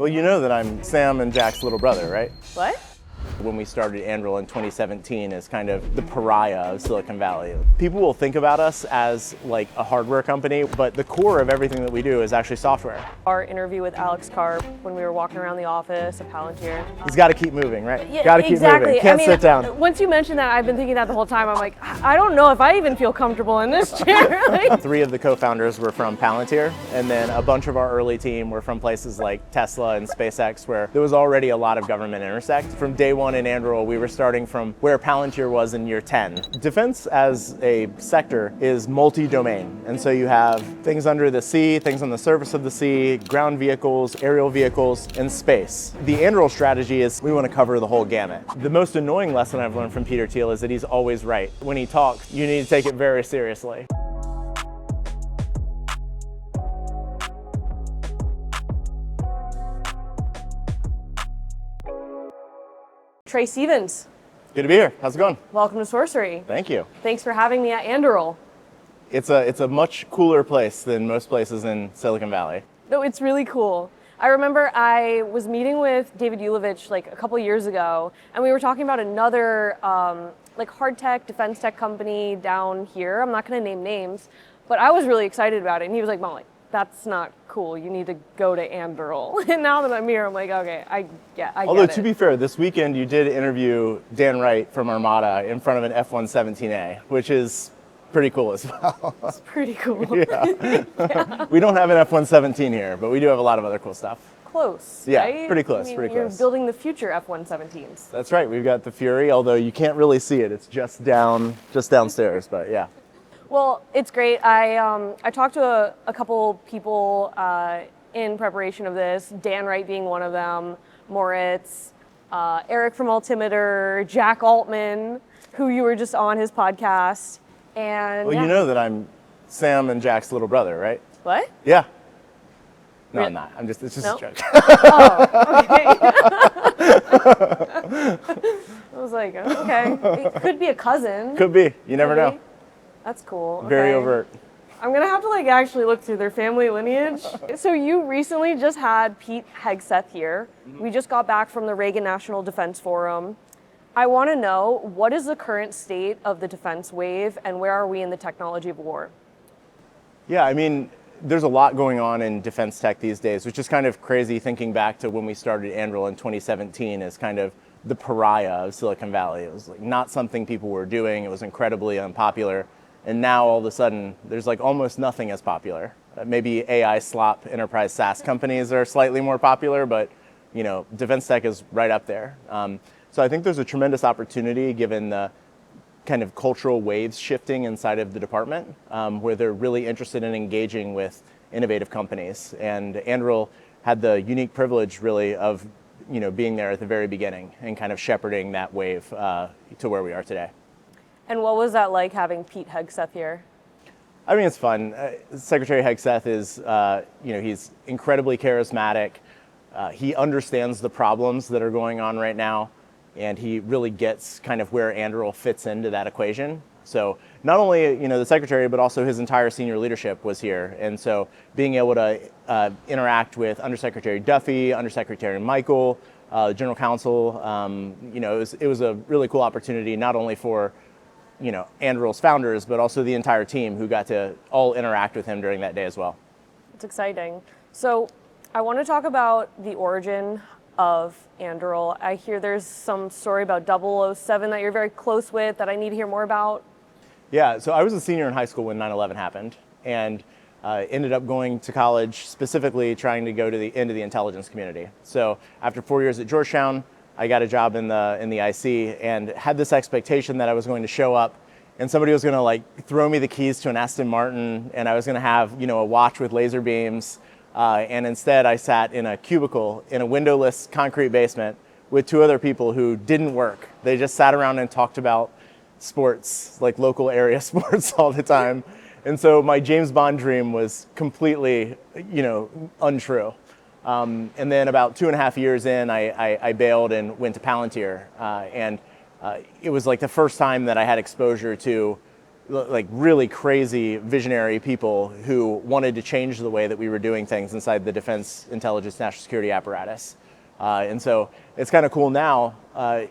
Well, you know that I'm Sam and Jack's little brother, right? What? When we started Anduril in 2017 as kind of the pariah of Silicon Valley. People will think about us as like a hardware company, but the core of everything that we do is actually software. Our interview with Alex Karp when we were walking around the office at Palantir. He's got to keep moving, right? Yeah, got to keep exactly. moving. Can't sit down. Once you mentioned that, I've been thinking that the whole time. I'm like, I don't know if I even feel comfortable in this chair. Like, 3 of the co-founders were from Palantir, and then a bunch of our early team were from places like Tesla and SpaceX, where there was already a lot of government intersect. From day one in Anduril, we were starting from where Palantir was in year 10. Defense as a sector is multi-domain, and so you have things under the sea, things on the surface of the sea, ground vehicles, aerial vehicles, and space. The Anduril strategy is we want to cover the whole gamut. The most annoying lesson I've learned from Peter Thiel is that he's always right. When he talks, you need to take it very seriously. Trae Stephens, Good to be here. How's it going? welcome to Sourcery. Thank you. Thanks for having me at Anduril. It's a much cooler place than most places in Silicon Valley. No, it's really cool. I remember I was meeting with David Ulevich like a couple years ago, and we were talking about another like hard tech, defense tech company down here. I'm not going to name names, but I was really excited about it. And he was like, Molly, that's not cool. You need to go to Anduril. And now that I'm here, I'm like, okay, I get Although, it. to be fair, this weekend you did interview Dan Wright from Armada in front of an F-117A, which is pretty cool as well. It's pretty cool. Yeah. We don't have an F-117 here, but we do have a lot of other cool stuff. Close, Yeah, right? pretty close, I mean, pretty you're close. building the future F-117s. That's right. We've got the Fury, although you can't really see it. It's just downstairs, but yeah. Well, it's great. I talked to a couple people in preparation of this, Dan Wright being one of them, Moritz, Eric from Altimeter, Jack Altman, who you were just on his podcast. And Well, yeah. you know that I'm Sam and Jack's little brother, right? What? Yeah. No, Re- I'm not. It's just No? a joke. Oh, okay. I was like, okay. It could be a cousin. Could be. You never Could know. be. That's cool. Very Okay. overt. I'm gonna have to like actually look through their family lineage. So you recently just had Pete Hegseth here. We just got back from the Reagan National Defense Forum. I want to know, what is the current state of the defense wave and where are we in the technology of war? Yeah, I mean, there's a lot going on in defense tech these days, which is kind of crazy thinking back to when we started Anduril in 2017 as kind of the pariah of Silicon Valley. It was like not something people were doing. It was incredibly unpopular. And now all of a sudden, there's like almost nothing as popular. Maybe AI slop enterprise SaaS companies are slightly more popular, but you know, defense tech is right up there. So I think there's a tremendous opportunity given the kind of cultural waves shifting inside of the department, where they're really interested in engaging with innovative companies. And Anduril had the unique privilege really of being there at the very beginning and kind of shepherding that wave to where we are today. And what was that like having Pete Hegseth here? I mean, it's fun. Secretary Hegseth is, he's incredibly charismatic. He understands the problems that are going on right now, and he really gets kind of where Anduril fits into that equation. So not only, the secretary, but also his entire senior leadership was here. And so being able to interact with Undersecretary Duffy, Undersecretary Michael, General Counsel, it was a really cool opportunity, not only for Anduril's founders, but also the entire team who got to all interact with him during that day as well. It's exciting. So I want to talk about the origin of Anduril. I hear there's some story about 007 that you're very close with that I need to hear more about. Yeah, so I was a senior in high school when 9/11 happened, and ended up going to college specifically trying to go into the intelligence community. So after 4 years at Georgetown, I got a job in the IC and had this expectation that I was going to show up and somebody was going to like throw me the keys to an Aston Martin and I was going to have, a watch with laser beams. And instead I sat in a cubicle in a windowless concrete basement with 2 other people who didn't work. They just sat around and talked about sports, like local area sports all the time. And so my James Bond dream was completely, untrue. And then about 2.5 years in, I bailed and went to Palantir. And it was like the first time that I had exposure to like really crazy visionary people who wanted to change the way that we were doing things inside the defense, intelligence, national security apparatus. And so it's kind of cool now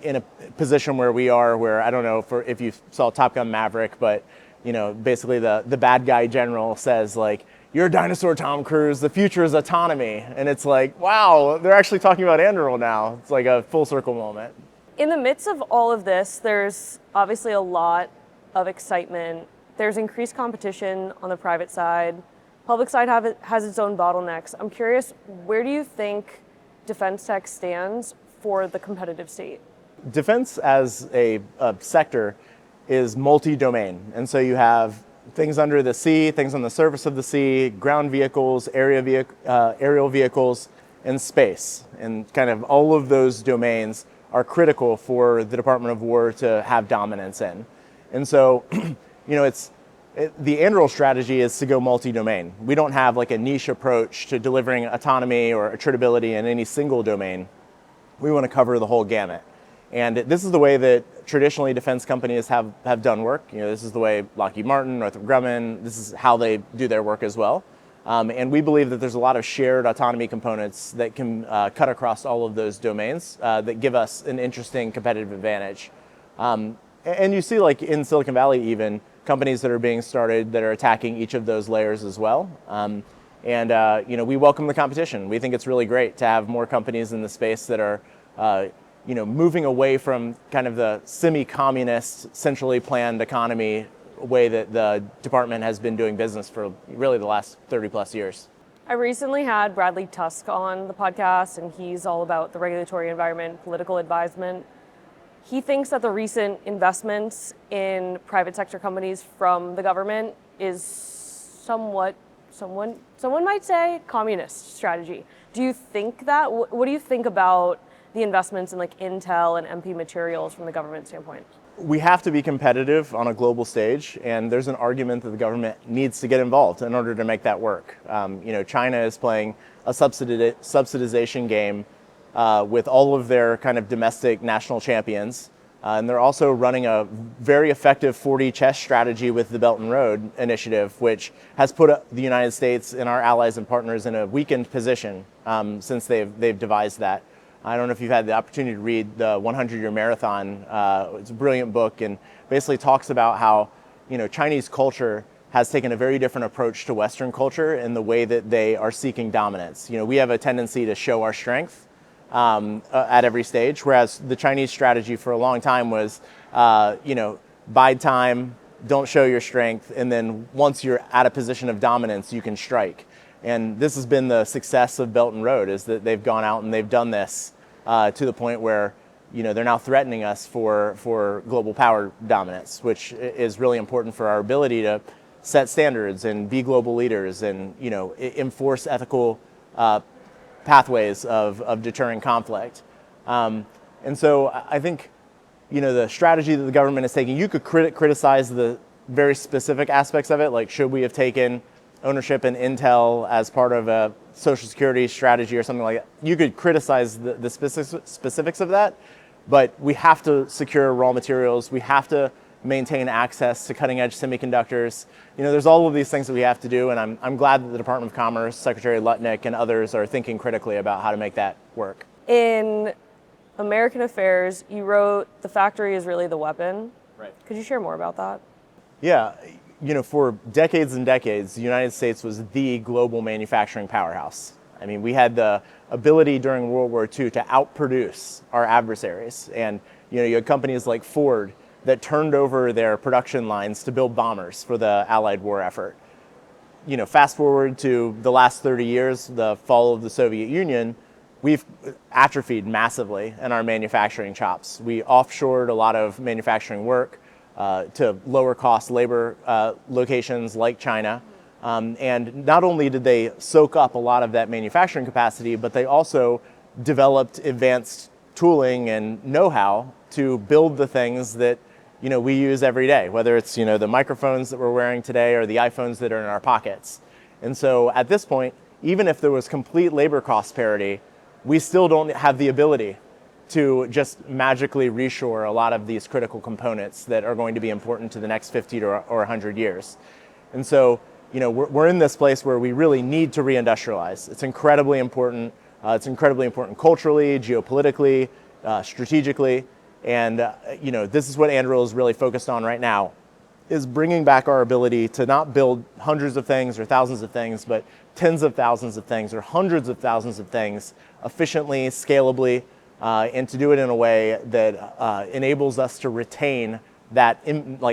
in a position where we are, where I don't know if you saw Top Gun Maverick, but basically the bad guy general says like, "You're a dinosaur, Tom Cruise. The future is autonomy." And it's like, wow, they're actually talking about Anduril now. It's like a full circle moment. In the midst of all of this, there's obviously a lot of excitement. There's increased competition on the private side. Public side has its own bottlenecks. I'm curious, where do you think defense tech stands for the competitive state? Defense as a sector is multi-domain. And so you have things under the sea, things on the surface of the sea, ground vehicles, aerial vehicles, and space. And kind of all of those domains are critical for the Department of War to have dominance in. And so, the Anduril strategy is to go multi-domain. We don't have like a niche approach to delivering autonomy or attritability in any single domain. We want to cover the whole gamut. And this is the way that traditionally defense companies have done work. This is the way Lockheed Martin, Northrop Grumman, this is how they do their work as well. And we believe that there's a lot of shared autonomy components that can cut across all of those domains that give us an interesting competitive advantage. And you see, like in Silicon Valley even, companies that are being started that are attacking each of those layers as well. We welcome the competition. We think it's really great to have more companies in the space that are moving away from kind of the semi-communist, centrally planned economy way that the department has been doing business for really the last 30 plus years. I recently had Bradley Tusk on the podcast, and he's all about the regulatory environment, political advisement. He thinks that the recent investments in private sector companies from the government is someone might say communist strategy. Do you think that? What do you think about the investments in like Intel and MP Materials from the government standpoint? We have to be competitive on a global stage, and there's an argument that the government needs to get involved in order to make that work. China is playing a subsidization game with all of their kind of domestic national champions. And they're also running a very effective 4D chess strategy with the Belt and Road Initiative, which has put the United States and our allies and partners in a weakened position since they've devised that. I don't know if you've had the opportunity to read the 100-Year Marathon. It's a brilliant book and basically talks about how Chinese culture has taken a very different approach to Western culture in the way that they are seeking dominance. We have a tendency to show our strength at every stage, whereas the Chinese strategy for a long time was, bide time, don't show your strength, and then once you're at a position of dominance, you can strike. And this has been the success of Belt and Road, is that they've gone out and they've done this to the point where they're now threatening us for global power dominance, which is really important for our ability to set standards and be global leaders and enforce ethical pathways of deterring conflict. And so I think the strategy that the government is taking, you could criticize the very specific aspects of it, like should we have taken ownership in Intel as part of a social security strategy or something like that. You could criticize the specifics of that, but we have to secure raw materials. We have to maintain access to cutting edge semiconductors. There's all of these things that we have to do, and I'm glad that the Department of Commerce, Secretary Lutnick, and others are thinking critically about how to make that work. In American Affairs, you wrote, "The factory is really the weapon." Right. Could you share more about that? Yeah. For decades and decades, the United States was the global manufacturing powerhouse. I mean, we had the ability during World War II to outproduce our adversaries. And, you had companies like Ford that turned over their production lines to build bombers for the Allied war effort. Fast forward to the last 30 years, the fall of the Soviet Union, we've atrophied massively in our manufacturing chops. We offshored a lot of manufacturing work to lower cost labor locations like China. And not only did they soak up a lot of that manufacturing capacity, but they also developed advanced tooling and know-how to build the things that we use every day, whether it's the microphones that we're wearing today or the iPhones that are in our pockets. And so at this point, even if there was complete labor cost parity, we still don't have the ability to just magically reshore a lot of these critical components that are going to be important to the next 50 or 100 years. And so, we're in this place where we really need to reindustrialize. It's incredibly important. It's incredibly important culturally, geopolitically, strategically. And, this is what Anduril is really focused on right now, is bringing back our ability to not build hundreds of things or thousands of things, but tens of thousands of things or hundreds of thousands of things efficiently, scalably, and to do it in a way that enables us to retain that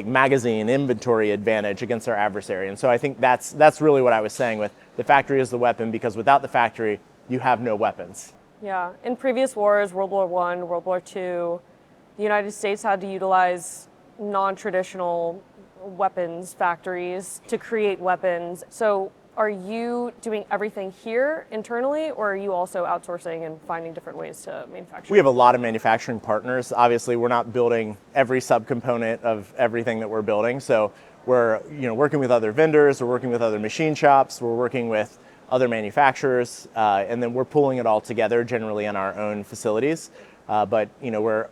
magazine inventory advantage against our adversary. And so I think that's really what I was saying with the factory is the weapon, because without the factory, you have no weapons. Yeah, in previous wars, World War I, World War II, the United States had to utilize non-traditional weapons factories to create weapons. So are you doing everything here internally, or are you also outsourcing and finding different ways to manufacture? We have a lot of manufacturing partners. Obviously, we're not building every subcomponent of everything that we're building. So we're working with other vendors, we're working with other machine shops, we're working with other manufacturers, and then we're pulling it all together generally in our own facilities. But we're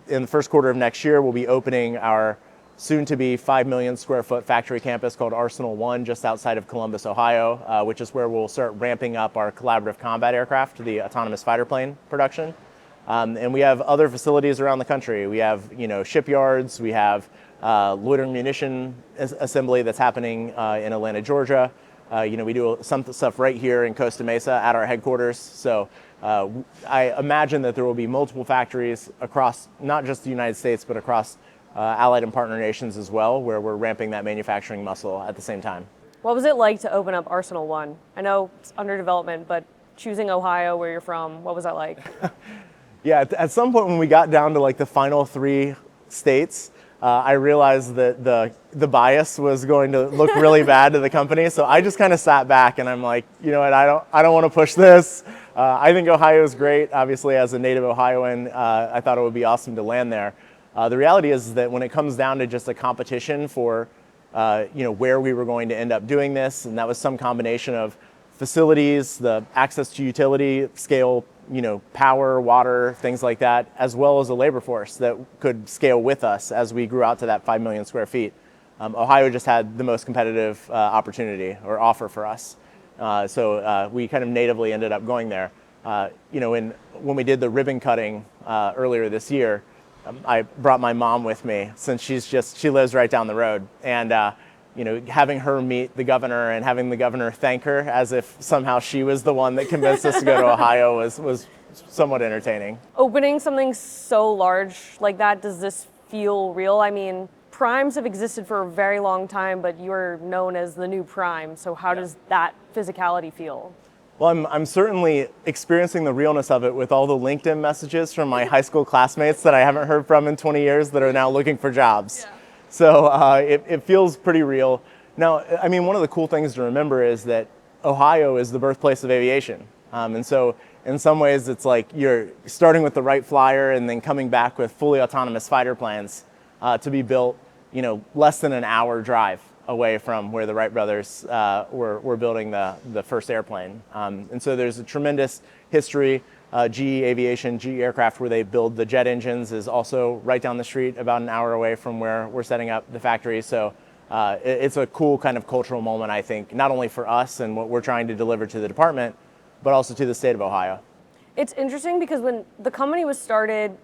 in the first quarter of next year, we'll be opening our soon-to-be 5 million square foot factory campus called Arsenal 1 just outside of Columbus, Ohio, which is where we'll start ramping up our collaborative combat aircraft to the autonomous fighter plane production. And we have other facilities around the country. We have shipyards, we have loitering munition assembly that's happening in Atlanta, Georgia. We do some stuff right here in Costa Mesa at our headquarters. So I imagine that there will be multiple factories across not just the United States, but across allied and partner nations as well, where we're ramping that manufacturing muscle at the same time. What was it like to open up Arsenal 1? I know it's under development, but choosing Ohio, where you're from, what was that like? Yeah, at some point when we got down to the final 3 states, I realized that the bias was going to look really bad to the company. So I just kind of sat back and I'm like, you know what, I don't want to push this. I think Ohio is great. Obviously, as a native Ohioan, I thought it would be awesome to land there. The reality is that when it comes down to just a competition for, where we were going to end up doing this, and that was some combination of facilities, the access to utility scale, power, water, things like that, as well as a labor force that could scale with us as we grew out to that 5 million square feet. Ohio just had the most competitive opportunity or offer for us. So we kind of natively ended up going there. When we did the ribbon cutting earlier this year, I brought my mom with me since she lives right down the road. And, having her meet the governor and having the governor thank her as if somehow she was the one that convinced us to go to Ohio was somewhat entertaining. Opening something so large like that, does this feel real? I mean, primes have existed for a very long time, but you're known as the new prime. So how does that physicality feel? Well, I'm certainly experiencing the realness of it with all the LinkedIn messages from my high school classmates that I haven't heard from in 20 years that are now looking for jobs. Yeah. So it feels pretty real. Now, I mean, one of the cool things to remember is that Ohio is the birthplace of aviation. And so in some ways, it's like you're starting with the Wright Flyer and then coming back with fully autonomous fighter planes to be built, less than an hour drive away from where the Wright brothers were building the first airplane. And so there's a tremendous history. GE Aviation, GE Aircraft, where they build the jet engines, is also right down the street, about an hour away from where we're setting up the factory. So it's a cool kind of cultural moment, I think, not only for us and what we're trying to deliver to the department, but also to the state of Ohio. It's interesting because when the company was started,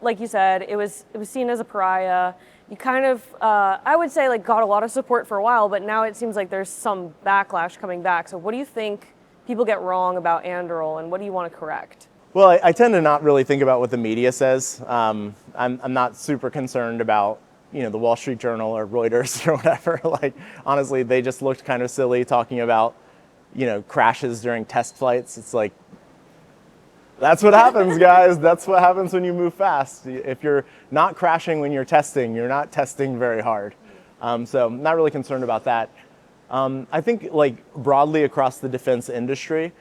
like you said, it was seen as a pariah. You kind of, I would say, got a lot of support for a while, but now it seems like there's some backlash coming back. So what do you think people get wrong about Anduril, and what do you want to correct? Well, I tend to not really think about what the media says. I'm not super concerned about, the Wall Street Journal or Reuters or whatever. Honestly, they just looked kind of silly talking about, crashes during test flights. It's like, that's what happens, guys. That's what happens when you move fast. If you're not crashing when you're testing, you're not testing very hard. So I'm not really concerned about that. I think broadly across the defense industry,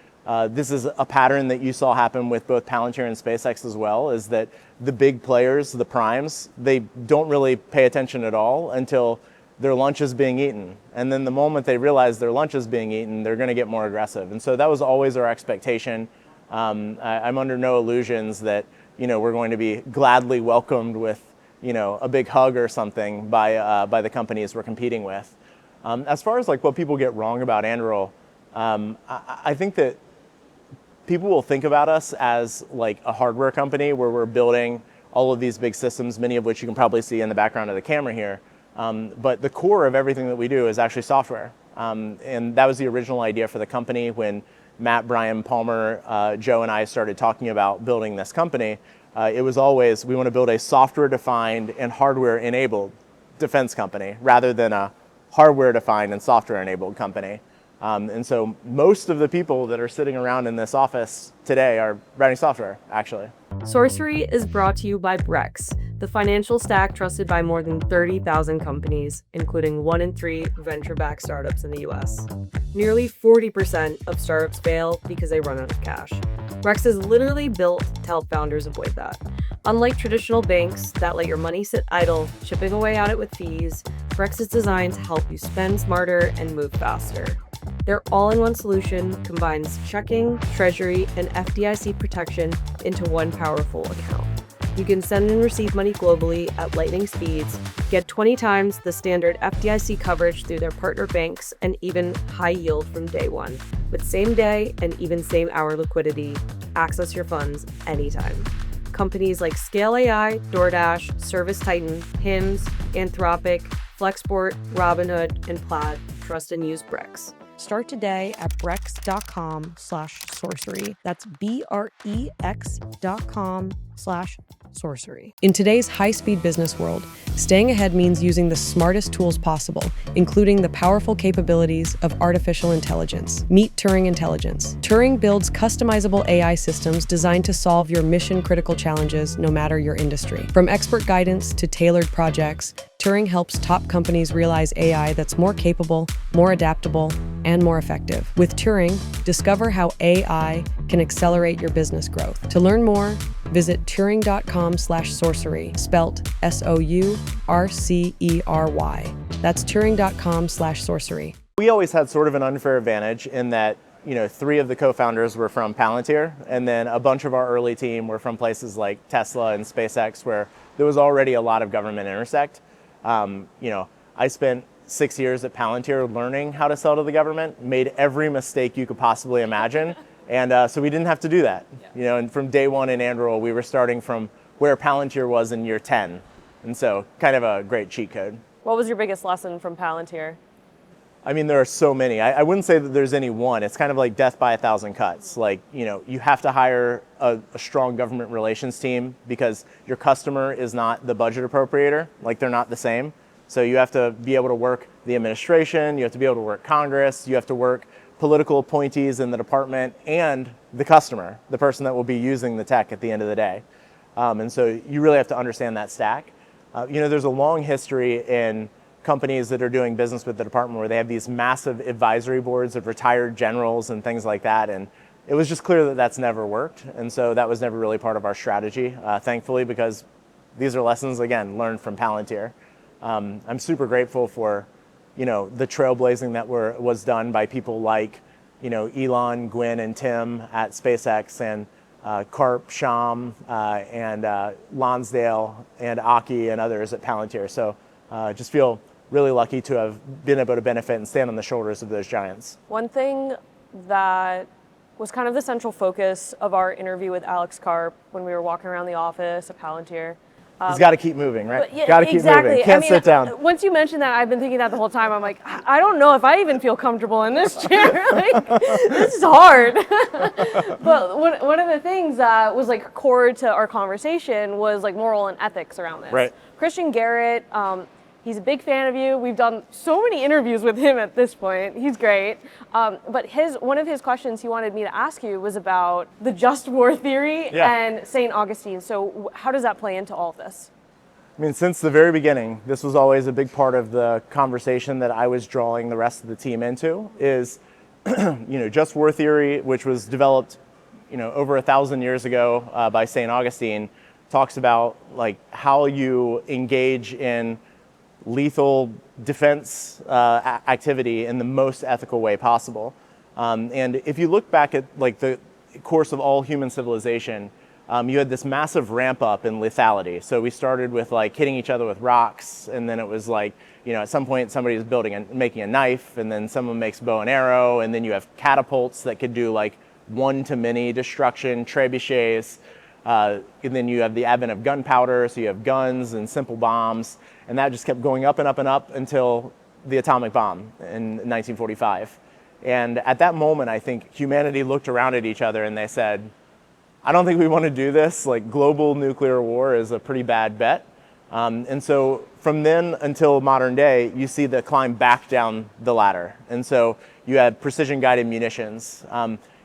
this is a pattern that you saw happen with both Palantir and SpaceX as well, is that the big players, the primes, they don't really pay attention at all until their lunch is being eaten. And then the moment they realize their lunch is being eaten, they're going to get more aggressive. And so that was always our expectation. I'm under no illusions that, we're going to be gladly welcomed with, a big hug or something by the companies we're competing with. As far as like what people get wrong about Anduril, I think that people will think about us as like a hardware company where we're building all of these big systems, many of which you can probably see in the background of the camera here. But the core of everything that we do is actually software. And that was the original idea for the company when Matt, Brian, Palmer, Joe, and I started talking about building this company. It was always, we want to build a software-defined and hardware-enabled defense company rather than a hardware-defined and software-enabled company. And so most of the people that are sitting around in this office today are writing software, actually. Sourcery is brought to you by Brex, the financial stack trusted by more than 30,000 companies, including 1 in 3 venture-backed startups in the US. Nearly 40% of startups fail because they run out of cash. Brex is literally built to help founders avoid that. Unlike traditional banks that let your money sit idle, chipping away at it with fees, Brex is designed to help you spend smarter and move faster. Their all-in-one solution combines checking, treasury, and FDIC protection into one powerful account. You can send and receive money globally at lightning speeds, get 20 times the standard FDIC coverage through their partner banks, and even high yield from day one. With same-day and even same-hour liquidity, access your funds anytime. Companies like Scale AI, DoorDash, ServiceTitan, HIMS, Anthropic, Flexport, Robinhood, and Plaid trust and use Brex. Start today at brex.com/sorcery. That's BREX.com/sorcery. In today's high-speed business world, staying ahead means using the smartest tools possible, including the powerful capabilities of artificial intelligence. Meet Turing Intelligence. Turing builds customizable AI systems designed to solve your mission-critical challenges no matter your industry. From expert guidance to tailored projects, Turing helps top companies realize AI that's more capable, more adaptable, and more effective. With Turing, discover how AI can accelerate your business growth. To learn more, visit turing.com/sorcery, spelt SOURCERY. That's turing.com/sorcery. We always had sort of an unfair advantage in that, 3 of the co-founders were from Palantir, and then a bunch of our early team were from places like Tesla and SpaceX, where there was already a lot of government intersect. I spent 6 years at Palantir learning how to sell to the government, made every mistake you could possibly imagine. And so we didn't have to do that. And from day one in Anduril, we were starting from where Palantir was in year 10. And so kind of a great cheat code. What was your biggest lesson from Palantir? I mean, there are so many. I wouldn't say that there's any one. It's kind of like death by 1,000 cuts. Like, you have to hire a strong government relations team because your customer is not the budget appropriator. Like, they're not the same. So you have to be able to work the administration, you have to be able to work Congress, you have to work political appointees in the department and the customer, the person that will be using the tech at the end of the day. And so you really have to understand that stack. There's a long history in companies that are doing business with the department where they have these massive advisory boards of retired generals and things like that. And it was just clear that that's never worked. And so that was never really part of our strategy, thankfully, because these are lessons, again, learned from Palantir. I'm super grateful for, the trailblazing that was done by people like, Elon, Gwynn, and Tim at SpaceX, and Karp, Sham, and Lonsdale, and Aki, and others at Palantir. So just feel really lucky to have been able to benefit and stand on the shoulders of those giants. One thing that was kind of the central focus of our interview with Alex Karp when we were walking around the office at Palantir. He's got to keep moving, right? Yeah, got to keep exactly. moving. Can't sit down. Once you mentioned that, I've been thinking that the whole time. I'm like, I don't know if I even feel comfortable in this chair. This is hard. But one of the things that was like core to our conversation was like moral and ethics around this. Right. Christian Garrett, he's a big fan of you. We've done so many interviews with him at this point. He's great. But one of his questions he wanted me to ask you was about the just war theory and St. Augustine. So how does that play into all of this? I mean, since the very beginning, this was always a big part of the conversation that I was drawing the rest of the team into is, just war theory, which was developed, over 1,000 years ago by St. Augustine, talks about like how you engage in lethal defense activity in the most ethical way possible. And if you look back at like the course of all human civilization, you had this massive ramp up in lethality. So we started with like hitting each other with rocks, and then it was like, at some point somebody was making a knife, and then someone makes bow and arrow, and then you have catapults that could do like one-to-many destruction, trebuchets, and then you have the advent of gunpowder, so you have guns and simple bombs, and that just kept going up and up and up until the atomic bomb in 1945. And at that moment, I think humanity looked around at each other and they said, I don't think we want to do this. Like, global nuclear war is a pretty bad bet. And so from then until modern day, you see the climb back down the ladder. And so you had precision guided munitions.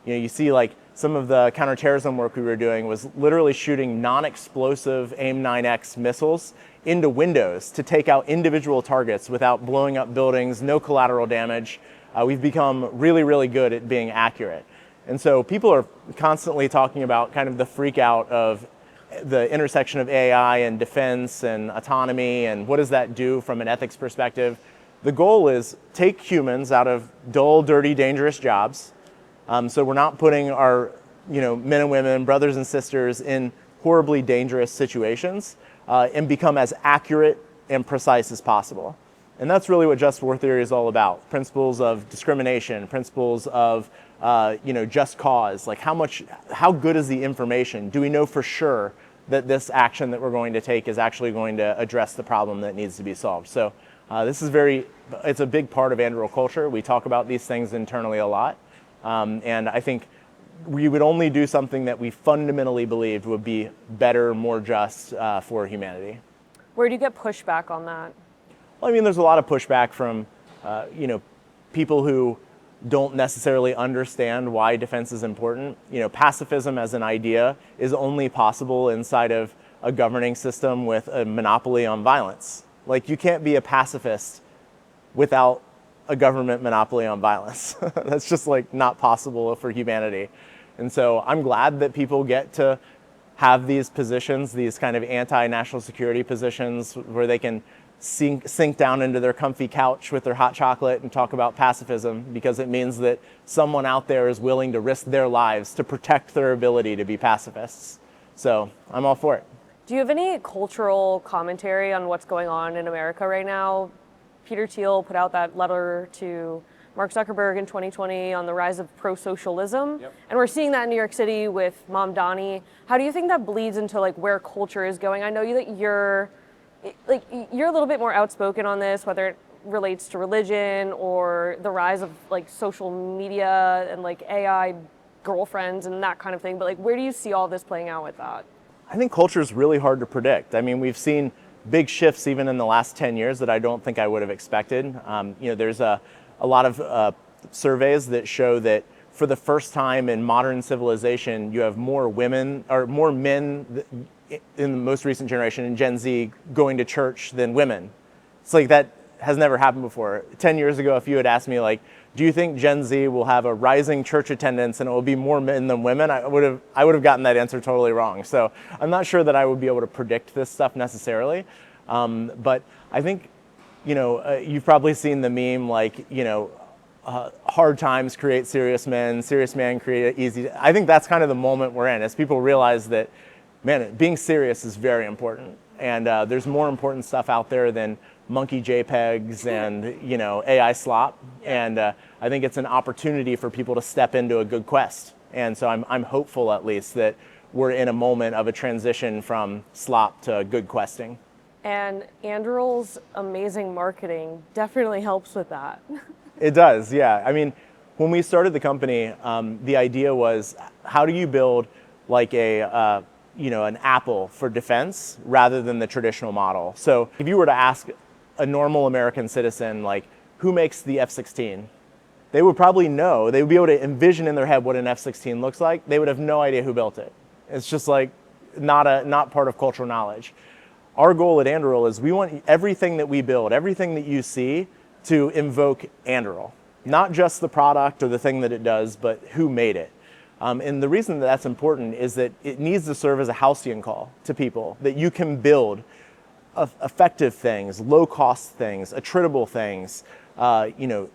You see like some of the counterterrorism work we were doing was literally shooting non-explosive AIM-9X missiles into windows to take out individual targets without blowing up buildings, no collateral damage. We've become really, really good at being accurate. And so people are constantly talking about kind of the freak out of the intersection of AI and defense and autonomy, and what does that do from an ethics perspective. The goal is take humans out of dull, dirty, dangerous jobs. So we're not putting our men and women, brothers and sisters in horribly dangerous situations, and become as accurate and precise as possible. And that's really what just war theory is all about. Principles of discrimination, principles of just cause. Like how good is the information? Do we know for sure that this action that we're going to take is actually going to address the problem that needs to be solved? So this is it's a big part of Anduril culture. We talk about these things internally a lot. And I think we would only do something that we fundamentally believed would be better, more just for humanity. Where do you get pushback on that? Well, I mean, there's a lot of pushback from, people who don't necessarily understand why defense is important. Pacifism as an idea is only possible inside of a governing system with a monopoly on violence. Like, you can't be a pacifist without a government monopoly on violence. That's just like not possible for humanity. And so I'm glad that people get to have these positions, these kind of anti-national security positions where they can sink down into their comfy couch with their hot chocolate and talk about pacifism, because it means that someone out there is willing to risk their lives to protect their ability to be pacifists. So I'm all for it. Do you have any cultural commentary on what's going on in America right now? Peter Thiel put out that letter to Mark Zuckerberg in 2020 on the rise of pro-socialism. Yep. And we're seeing that in New York City with Mamdani. How do you think that bleeds into like where culture is going? I know that you're a little bit more outspoken on this, whether it relates to religion or the rise of like social media and like AI girlfriends and that kind of thing. But like, where do you see all this playing out with that? I think culture is really hard to predict. I mean, we've seen big shifts even in the last 10 years that I don't think I would have expected. There's a lot of surveys that show that for the first time in modern civilization, you have more women or more men in the most recent generation in Gen Z going to church than women. It's like that has never happened before. 10 years ago, if you had asked me like, do you think Gen Z will have a rising church attendance and it will be more men than women? I would have gotten that answer totally wrong. So I'm not sure that I would be able to predict this stuff necessarily. But I think, you've probably seen the meme like, hard times create serious men create easy. I think that's kind of the moment we're in, as people realize that, man, being serious is very important. And there's more important stuff out there than monkey JPEGs and, AI slop. And I think it's an opportunity for people to step into a good quest. And so I'm hopeful, at least, that we're in a moment of a transition from slop to good questing. And Anduril's amazing marketing definitely helps with that. It does, yeah. I mean, when we started the company, the idea was, how do you build like an Apple for defense rather than the traditional model? So if you were to ask a normal American citizen, like, who makes the F-16? They would probably know. They would be able to envision in their head what an F-16 looks like. They would have no idea who built it. It's just like not part of cultural knowledge. Our goal at Anduril is we want everything that we build, everything that you see, to invoke Anduril. Not just the product or the thing that it does, but who made it. And the reason that that's important is that it needs to serve as a halcyon call to people, that you can build effective things, low-cost things, attritable things,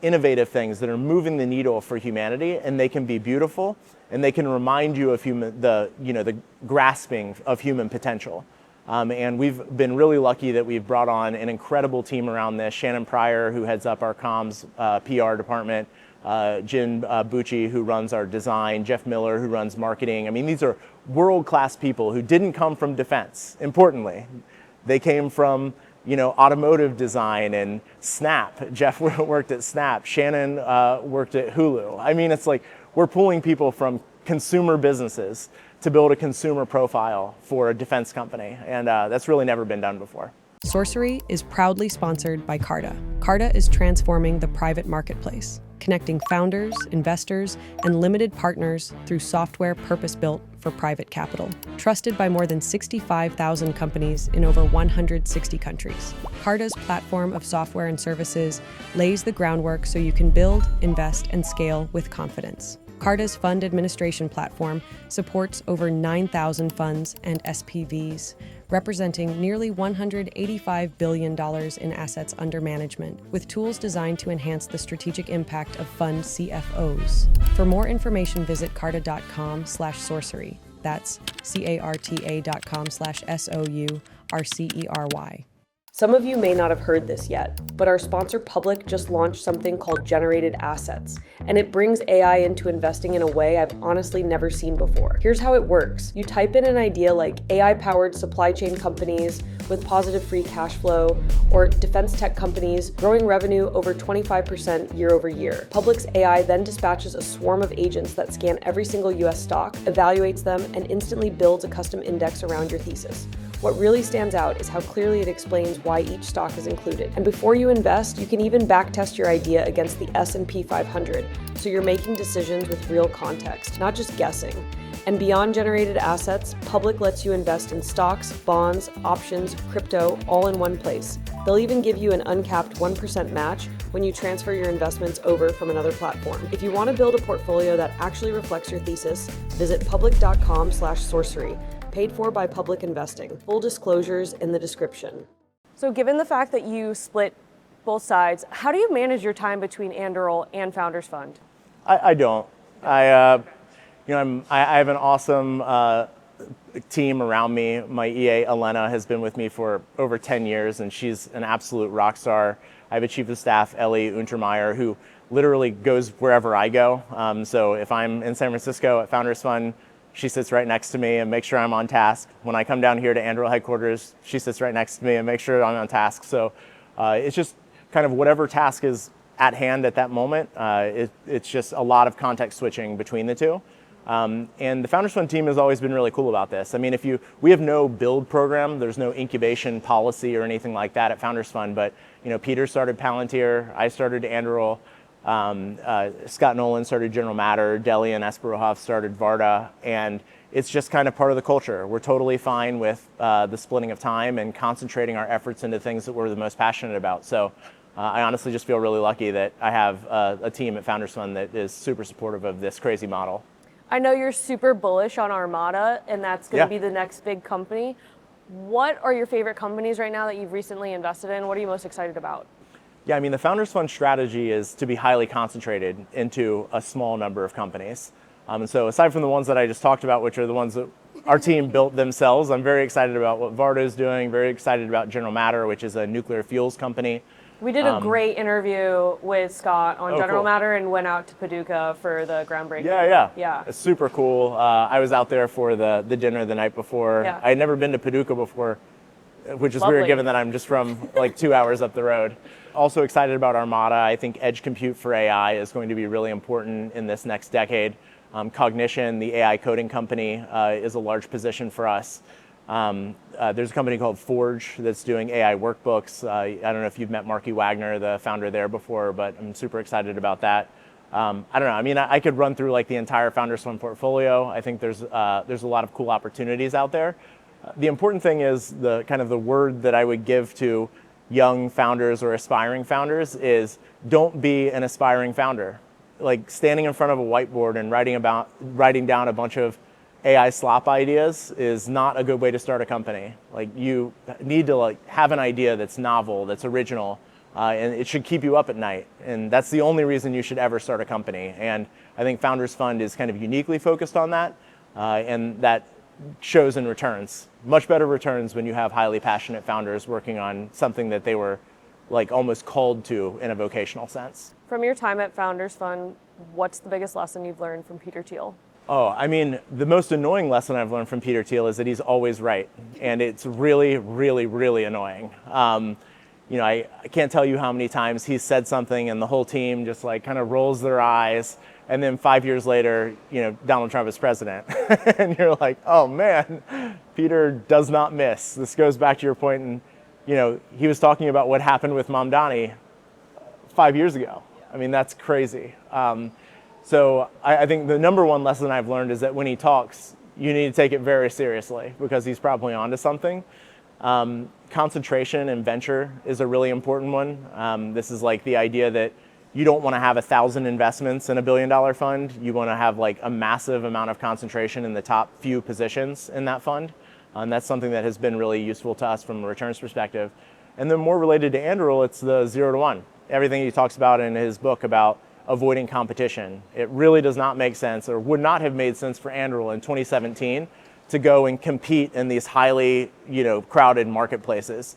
innovative things that are moving the needle for humanity, and they can be beautiful, and they can remind you of the grasping of human potential. And we've been really lucky that we've brought on an incredible team around this. Shannon Pryor, who heads up our comms PR department, Jin Bucci, who runs our design, Jeff Miller, who runs marketing. I mean, these are world-class people who didn't come from defense, importantly. They came from automotive design and Snap. Jeff worked at Snap. Shannon worked at Hulu. I mean, it's like we're pulling people from consumer businesses to build a consumer profile for a defense company. And that's really never been done before. Sourcery is proudly sponsored by Carta. Carta is transforming the private marketplace, connecting founders, investors, and limited partners through software purpose-built for private capital. Trusted by more than 65,000 companies in over 160 countries. Carta's platform of software and services lays the groundwork so you can build, invest, and scale with confidence. Carta's fund administration platform supports over 9,000 funds and SPVs, representing nearly $185 billion in assets under management, with tools designed to enhance the strategic impact of fund CFOs. For more information, visit carta.com/sourcery. That's carta.com/SOURCERY. Some of you may not have heard this yet, but our sponsor Public just launched something called Generated Assets, and it brings AI into investing in a way I've honestly never seen before. Here's how it works. You type in an idea like AI-powered supply chain companies with positive free cash flow, or defense tech companies growing revenue over 25% year over year. Public's AI then dispatches a swarm of agents that scan every single US stock, evaluates them, and instantly builds a custom index around your thesis. What really stands out is how clearly it explains why each stock is included. And before you invest, you can even backtest your idea against the S&P 500, so you're making decisions with real context, not just guessing. And beyond generated assets, Public lets you invest in stocks, bonds, options, crypto, all in one place. They'll even give you an uncapped 1% match when you transfer your investments over from another platform. If you want to build a portfolio that actually reflects your thesis, visit public.com/sourcery. Paid for by Public Investing. Full disclosures in the description. So given the fact that you split both sides, how do you manage your time between Anduril and Founders Fund? I don't. I have an awesome team around me. My EA, Elena, has been with me for over 10 years, and she's an absolute rock star. I have a chief of staff, Ellie Untermeyer, who literally goes wherever I go. So if I'm in San Francisco at Founders Fund, she sits right next to me and makes sure I'm on task. When I come down here to Anduril headquarters, she sits right next to me and makes sure I'm on task. So it's just kind of whatever task is at hand at that moment. It's just a lot of context switching between the two. And the Founders Fund team has always been really cool about this. I mean, we have no build program, there's no incubation policy or anything like that at Founders Fund, but Peter started Palantir, I started Anduril, Scott Nolan started General Matter, Delian Esperohoff started Varda, and it's just kind of part of the culture. We're totally fine with the splitting of time and concentrating our efforts into things that we're the most passionate about. So I honestly just feel really lucky that I have a team at Founders Fund that is super supportive of this crazy model. I know you're super bullish on Armada, and that's going to be the next big company. What are your favorite companies right now that you've recently invested in? What are you most excited about? Yeah, I mean, the Founders Fund strategy is to be highly concentrated into a small number of companies. And so aside from the ones that I just talked about, which are the ones that our team built themselves, I'm very excited about what Varda is doing, very excited about General Matter, which is a nuclear fuels company. We did a great interview with Scott on General cool. Matter and went out to Paducah for the groundbreaking. Yeah. It's super cool. I was out there for the dinner the night before. Yeah. I had never been to Paducah before, which is Lovely. weird given that I'm just from like 2 hours up the road. Also excited about Armada. I think edge compute for AI is going to be really important in this next decade. Cognition, the AI coding company, is a large position for us. There's a company called Forge that's doing AI workbooks. I don't know if you've met Marky Wagner, the founder there before, but I'm super excited about that. I don't know. I mean, I could run through like the entire Founders Fund portfolio. I think there's a lot of cool opportunities out there. The important thing is the kind of the word that I would give to young founders or aspiring founders is don't be an aspiring founder. Like standing in front of a whiteboard and writing down a bunch of AI slop ideas is not a good way to start a company. Like you need to have an idea that's novel, that's original, and it should keep you up at night. And that's the only reason you should ever start a company. And I think Founders Fund is kind of uniquely focused on that, and that shows in returns. Much better returns when you have highly passionate founders working on something that they were like almost called to in a vocational sense. From your time at Founders Fund, what's the biggest lesson you've learned from Peter Thiel? Oh, I mean, the most annoying lesson I've learned from Peter Thiel is that he's always right. And it's really, really, really annoying. I can't tell you how many times he's said something and the whole team just like kind of rolls their eyes. And then 5 years later, Donald Trump is president. And you're like, oh man, Peter does not miss. This goes back to your point. And, he was talking about what happened with Mamdani 5 years ago. I mean, that's crazy. So I think the number one lesson I've learned is that when he talks, you need to take it very seriously because he's probably onto something. Concentration in venture is a really important one. This is like the idea that you don't want to have 1,000 investments in $1 billion fund. You want to have like a massive amount of concentration in the top few positions in that fund. And that's something that has been really useful to us from a returns perspective. And then more related to Anduril, it's the 0 to 1. Everything he talks about in his book about avoiding competition. It really does not make sense, or would not have made sense for Anduril in 2017 to go and compete in these highly, crowded marketplaces.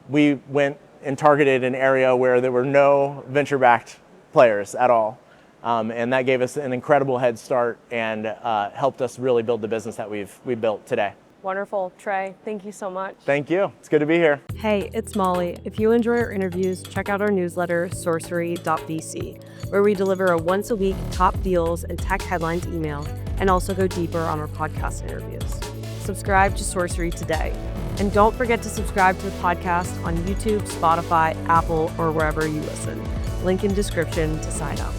We went and targeted an area where there were no venture-backed players at all. And that gave us an incredible head start and helped us really build the business that we've built today. Wonderful. Trae, thank you so much. Thank you. It's good to be here. Hey, it's Molly. If you enjoy our interviews, check out our newsletter, Sourcery.vc, where we deliver a once-a-week top deals and tech headlines email, and also go deeper on our podcast interviews. Subscribe to Sourcery today. And don't forget to subscribe to the podcast on YouTube, Spotify, Apple, or wherever you listen. Link in description to sign up.